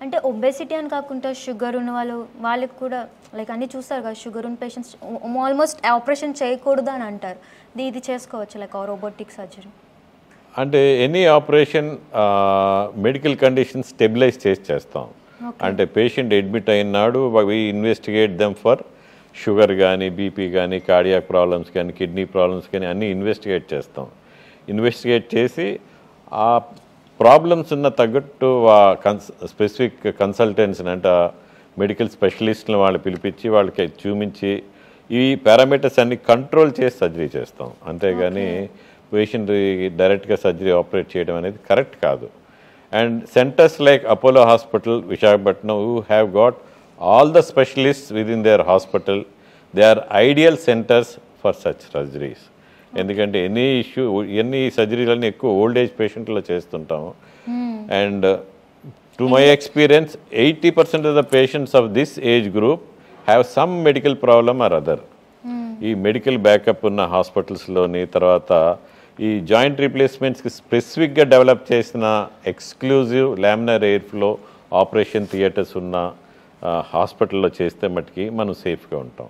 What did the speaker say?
అంటే ఒబేసిటీ అని కాకుండా షుగర్ ఉన్న వాళ్ళకి కూడా లైక్ అన్నీ చూస్తారు కదా, షుగర్ ఉన్న పేషెంట్స్ ఆల్మోస్ట్ ఆపరేషన్ చేయకూడదు అని అంటారు. ఇది చేసుకోవచ్చు లైక్ రోబోటిక్ సర్జరీ? అంటే any operation medical condition stabilise చేస్తాం. అంటే పేషెంట్ అడ్మిట్ అయినాడు, we investigate them for sugar కానీ, బీపీ కానీ, కార్డియాక్ ప్రాబ్లమ్స్ కానీ, కిడ్నీ ప్రాబ్లమ్స్ కానీ అన్నీ ఇన్వెస్టిగేట్ చేస్తాం. ఇన్వెస్టిగేట్ చేసి ఆ ప్రాబ్లమ్స్ ఉన్న తగ్గట్టు స్పెసిఫిక్ కన్సల్టెంట్స్ని అంటే మెడికల్ స్పెషలిస్ట్ని వాళ్ళు పిలిపించి వాళ్ళకి చూపించి ఈ పారామీటర్స్ అన్ని కంట్రోల్ చేసి సర్జరీ చేస్తాం. అంతేగాని పేషెంట్ డైరెక్ట్గా సర్జరీ ఆపరేట్ చేయడం అనేది కరెక్ట్ కాదు. And centres like Apollo hospital Visakhapatnam who have got all the specialists within their hospital, they are ideal centers for such surgeries. ఎందుకంటే ఎన్ని సర్జరీలన్నీ ఎక్కువ ఓల్డ్ ఏజ్ పేషెంట్లో చేస్తుంటాము. And to my experience 80% of the patients of this age group have some medical problem or other. ఈ medical backup ఉన్న హాస్పిటల్స్లోని తర్వాత ఈ joint రీప్లేస్మెంట్స్కి స్పెసిఫిక్గా develop చేసిన exclusive laminar air flow operation theatres ఉన్న హాస్పిటల్లో చేస్తే మటుకి మనం సేఫ్గా ఉంటాం.